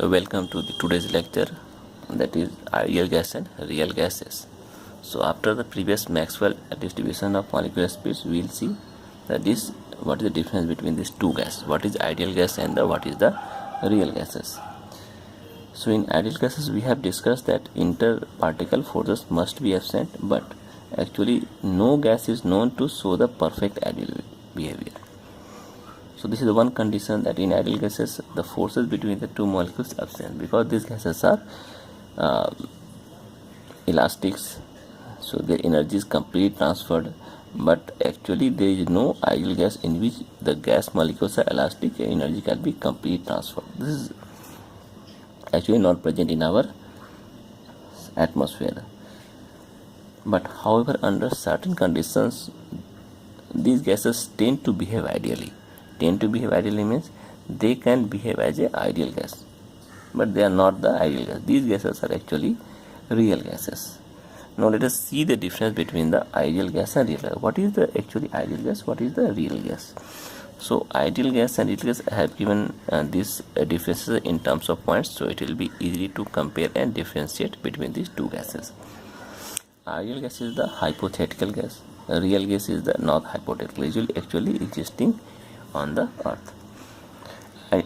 Welcome to today's lecture, that is ideal gas and real gases. So after the previous Maxwell distribution of molecular speeds, we will see that what is the difference between these two gases, what is ideal gas and what is the real gases. So in ideal gases we have discussed that interparticle forces must be absent, but actually no gas is known to show the perfect ideal behavior. So this is the one condition, that in ideal gases the forces between the two molecules are absent, because these gases are elastics, so their energy is completely transferred. But actually there is no ideal gas in which the gas molecules are elastic and energy can be completely transferred. This is actually not present in our atmosphere. But however, under certain conditions these gases tend to behave ideally. Tend to behave ideally means they can behave as an ideal gas, but they are not the ideal gas. These gases are actually real gases. Now let us see the difference between the ideal gas and real gas. What is the actually ideal gas? What is the real gas? So ideal gas and real gas, I have given these differences in terms of points, so it will be easy to compare and differentiate between these two gases. Ideal gas is the hypothetical gas. Real gas is the not hypothetical, usually actually existing on the earth.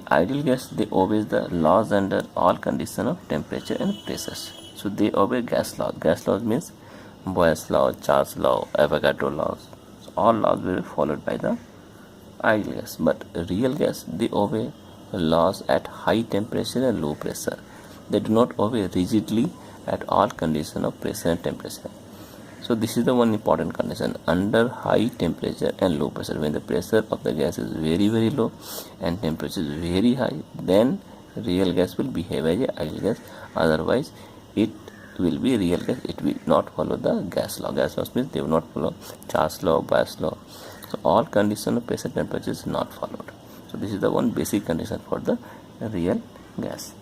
Ideal gas, they obey the laws under all conditions of temperature and pressures. So they obey gas laws. Gas laws means Boyle's law, Charles law, Avogadro laws. So all laws will be followed by the ideal gas. But real gas, they obey laws at high temperature and low pressure. They do not obey rigidly at all conditions of pressure and temperature. So this is the one important condition. Under high temperature and low pressure, when the pressure of the gas is very low and temperature is very high, then real gas will behave as a ideal gas. Otherwise it will be real gas. It will not follow the gas law. Gas law means they will not follow Charles law, Boyle's law. So all condition of pressure temperature is not followed. So this is the one basic condition for the real gas.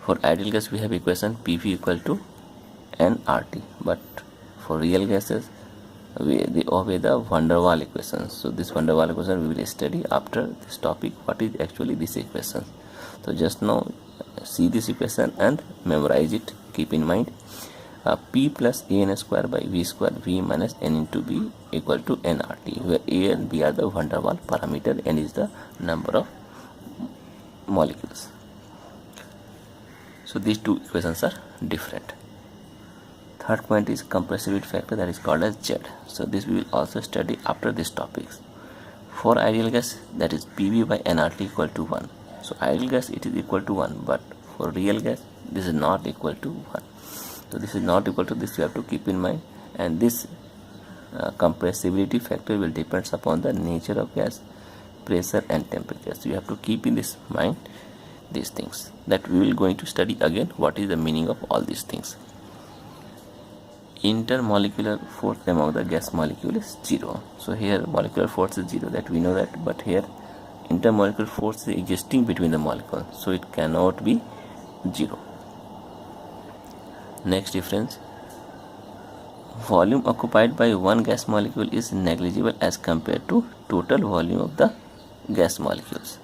For ideal gas we have equation PV equal to nRT, but for real gases they obey the van der Waals equation. So this van der Waals equation we will study after this topic, what is actually this equation. So just now see this equation and memorize it. Keep in mind P plus AN square by V square V minus N into B equal to nRT, where A and B are the van der Waals parameter, N is the number of molecules. So these two equations are different. Third point is compressibility factor, that is called as Z. So this we will also study after these topics. For ideal gas, that is PV by nRT equal to 1. So ideal gas it is equal to 1, but for real gas this is not equal to 1. So this is not equal to this, you have to keep in mind. And this compressibility factor will depend upon the nature of gas, pressure and temperature. So you have to keep in this mind these things, that we will going to study again what is the meaning of all these things. Intermolecular force among the gas molecule is 0. So here molecular force is 0, that we know that, but here intermolecular force is existing between the molecules, so it cannot be 0. Next difference, volume occupied by one gas molecule is negligible as compared to total volume of the gas molecules.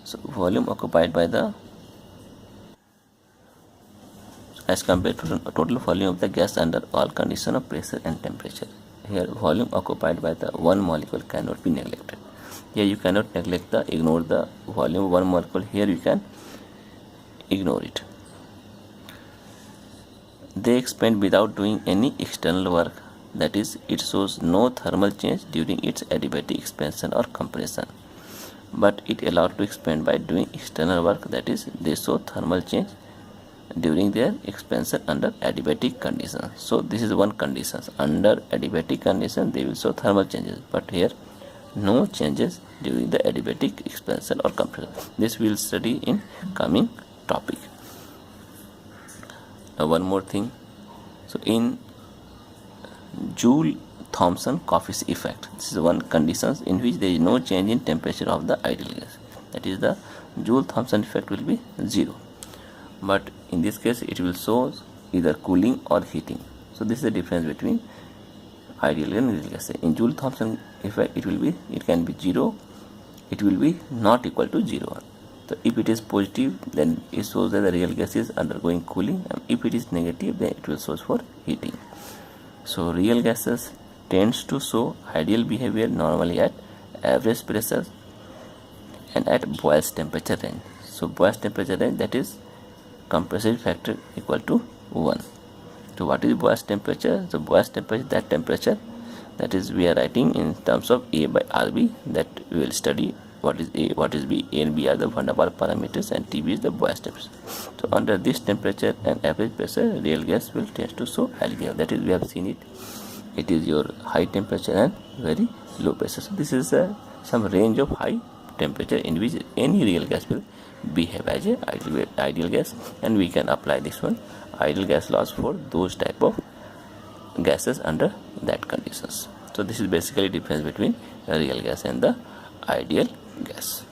So volume occupied by the as compared to the total volume of the gas under all condition of pressure and temperature. Here volume occupied by the one molecule cannot be neglected. Here you cannot ignore the volume of one molecule. Here you can ignore it. They expand without doing any external work, that is it shows no thermal change during its adiabatic expansion or compression, but it allowed to expand by doing external work, that is they show thermal change during their expansion under adiabatic conditions. So this is one condition, under adiabatic condition they will show thermal changes, but here no changes during the adiabatic expansion or compression. This we will study in coming topic. Now one more thing, so in Joule-Thomson coefficient effect, this is one condition in which there is no change in temperature of the ideal gas, that is the Joule-Thomson effect will be 0. But in this case it will show either cooling or heating. So this is the difference between ideal and real gas. In Joule-Thomson effect it can be 0, it will be not equal to 0. So if it is positive, then it shows that the real gas is undergoing cooling, and if it is negative, then it will show for heating. So real gases tends to show ideal behavior normally at average pressure and at Boyle's temperature range. So Boyle's temperature range, that is compressive factor equal to 1. So what is Boyle's temperature? So Boyle's temperature, that temperature, that is we are writing in terms of A by RB, that we will study what is A, what is B. A and B are the van der Waals parameters, and TB is the Boyle's temperature. So under this temperature and average pressure, real gas will tend to show ideal behavior. That is, we have seen it. It is your high temperature and very low pressure. So this is some range of high temperature in which any real gas will behave as a ideal gas, and we can apply this one ideal gas laws for those type of gases under that conditions. So this is basically difference between the real gas and the ideal gas.